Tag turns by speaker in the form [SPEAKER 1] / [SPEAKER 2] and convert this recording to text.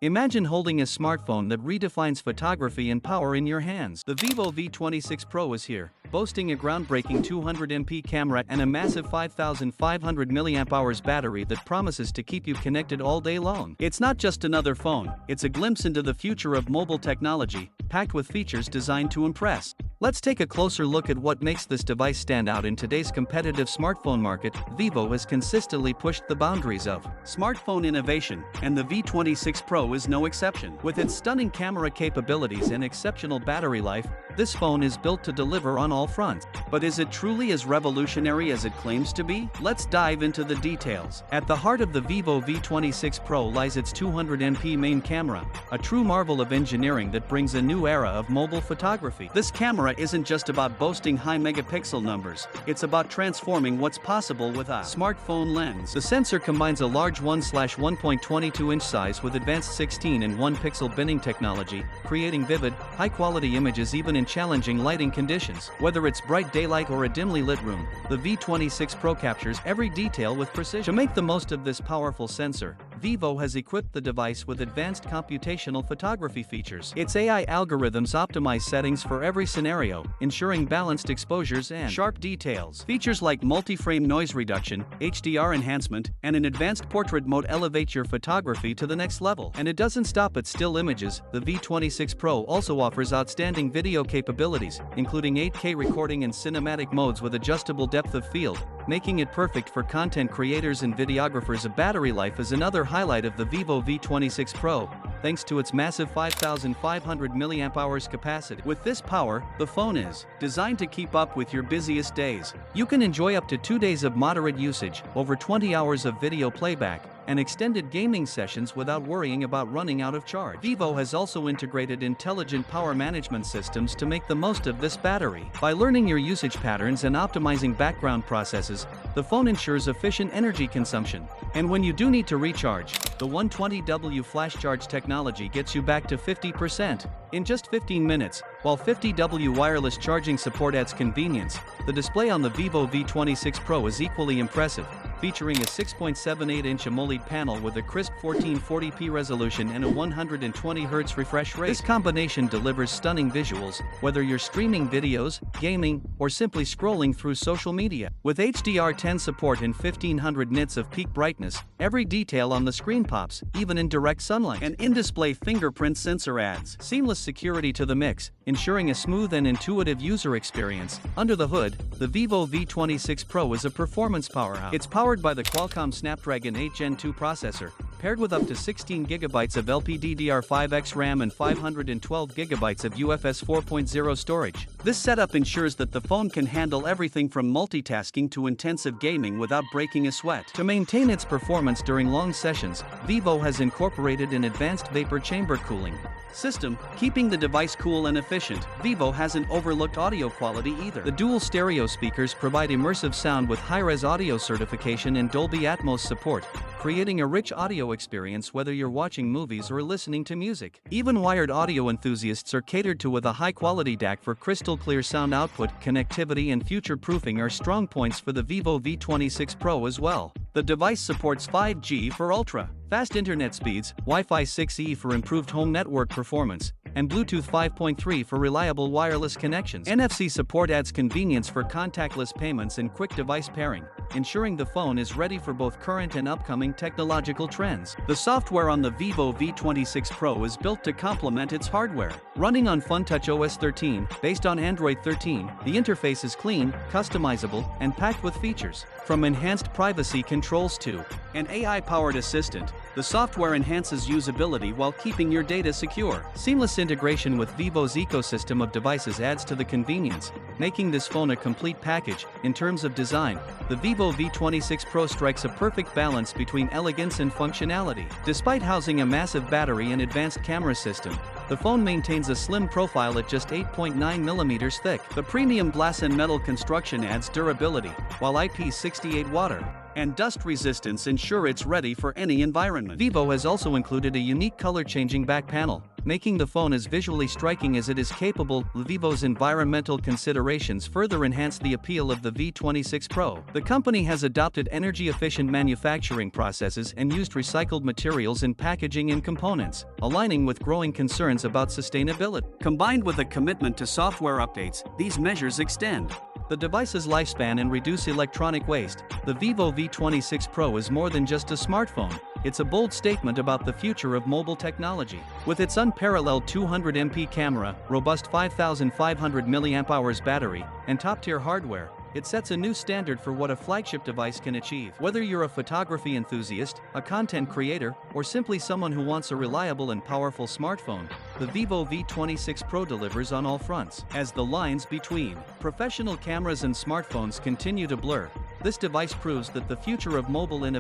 [SPEAKER 1] Imagine holding a smartphone that redefines photography and power in your hands. The Vivo V26 Pro is here, boasting a groundbreaking 200MP camera and a massive 5500 mAh battery that promises to keep you connected all day long. It's not just another phone, it's a glimpse into the future of mobile technology, packed with features designed to impress. Let's take a closer look at what makes this device stand out in today's competitive smartphone market. Vivo has consistently pushed the boundaries of smartphone innovation, and the V26 Pro is no exception. With its stunning camera capabilities and exceptional battery life, this phone is built to deliver on all fronts. But is it truly as revolutionary as it claims to be? Let's dive into the details. At the heart of the Vivo V26 Pro lies its 200MP main camera, a true marvel of engineering that brings a new era of mobile photography. This camera isn't just about boasting high megapixel numbers, it's about transforming what's possible with a smartphone lens. The sensor combines a large 1/1.22-inch size with advanced 16 and 1 pixel binning technology, creating vivid, high-quality images even in challenging lighting conditions. Whether it's bright daylight or a dimly lit room, the V26 Pro captures every detail with precision. To make the most of this powerful sensor, Vivo has equipped the device with advanced computational photography features. Its AI algorithms optimize settings for every scenario, ensuring balanced exposures and sharp details. Features like multi-frame noise reduction, HDR enhancement, and an advanced portrait mode elevate your photography to the next level. And it doesn't stop at still images. The V26 Pro also offers outstanding video capabilities, including 8K recording and cinematic modes with adjustable depth of field, making it perfect for content creators and videographers. A battery life is another highlight of the Vivo V26 Pro, thanks to its massive 5500 mAh capacity. With this power, the phone is designed to keep up with your busiest days. You can enjoy up to 2 days of moderate usage, over 20 hours of video playback, and extended gaming sessions without worrying about running out of charge. Vivo has also integrated intelligent power management systems to make the most of this battery. By learning your usage patterns and optimizing background processes, the phone ensures efficient energy consumption. And when you do need to recharge, the 120W flash charge technology gets you back to 50% in just 15 minutes, while 50W wireless charging support adds convenience. The display on the Vivo V26 Pro is equally impressive, featuring a 6.78-inch AMOLED panel with a crisp 1440p resolution and a 120Hz refresh rate. This combination delivers stunning visuals, whether you're streaming videos, gaming, or simply scrolling through social media. With HDR10 support and 1500 nits of peak brightness, every detail on the screen pops, even in direct sunlight. An in-display fingerprint sensor adds seamless security to the mix, ensuring a smooth and intuitive user experience. Under the hood, the Vivo V26 Pro is a performance powerhouse. It's powered by the Qualcomm Snapdragon 8 Gen 2 processor, paired with up to 16 GB of LPDDR5X RAM and 512 GB of UFS 4.0 storage. This setup ensures that the phone can handle everything from multitasking to intensive gaming without breaking a sweat. To maintain its performance during long sessions, Vivo has incorporated an advanced vapor chamber cooling system, keeping the device cool and efficient. Vivo hasn't overlooked audio quality either. The dual stereo speakers provide immersive sound with high-res audio certification and Dolby Atmos support, creating a rich audio experience whether you're watching movies or listening to music. Even wired audio enthusiasts are catered to with a high-quality DAC for crystal-clear sound output. Connectivity and future-proofing are strong points for the Vivo V26 Pro as well. The device supports 5G for ultra-fast internet speeds, Wi-Fi 6E for improved home network performance, and Bluetooth 5.3 for reliable wireless connections. NFC support adds convenience for contactless payments and quick device pairing, ensuring the phone is ready for both current and upcoming technological trends. The software on the Vivo V26 Pro is built to complement its hardware. Running on FunTouch OS 13, based on Android 13, the interface is clean, customizable, and packed with features. From enhanced privacy controls to an AI-powered assistant, the software enhances usability while keeping your data secure. Seamless integration with Vivo's ecosystem of devices adds to the convenience, making this phone a complete package. In terms of design, the Vivo V26 Pro strikes a perfect balance between elegance and functionality. Despite housing a massive battery and advanced camera system, the phone maintains a slim profile at just 8.9mm thick. The premium glass and metal construction adds durability, while IP68 water and dust resistance ensure it's ready for any environment. Vivo has also included a unique color-changing back panel, making the phone as visually striking as it is capable. Vivo's environmental considerations further enhance the appeal of the V26 Pro. The company has adopted energy-efficient manufacturing processes and used recycled materials in packaging and components, aligning with growing concerns about sustainability. Combined with a commitment to software updates, these measures extend the device's lifespan and reduce electronic waste. The Vivo V26 Pro is more than just a smartphone. It's a bold statement about the future of mobile technology. With its unparalleled 200MP camera, robust 5500 mAh battery, and top-tier hardware, it sets a new standard for what a flagship device can achieve. Whether you're a photography enthusiast, a content creator, or simply someone who wants a reliable and powerful smartphone, the Vivo V26 Pro delivers on all fronts. As the lines between professional cameras and smartphones continue to blur, this device proves that the future of mobile innovation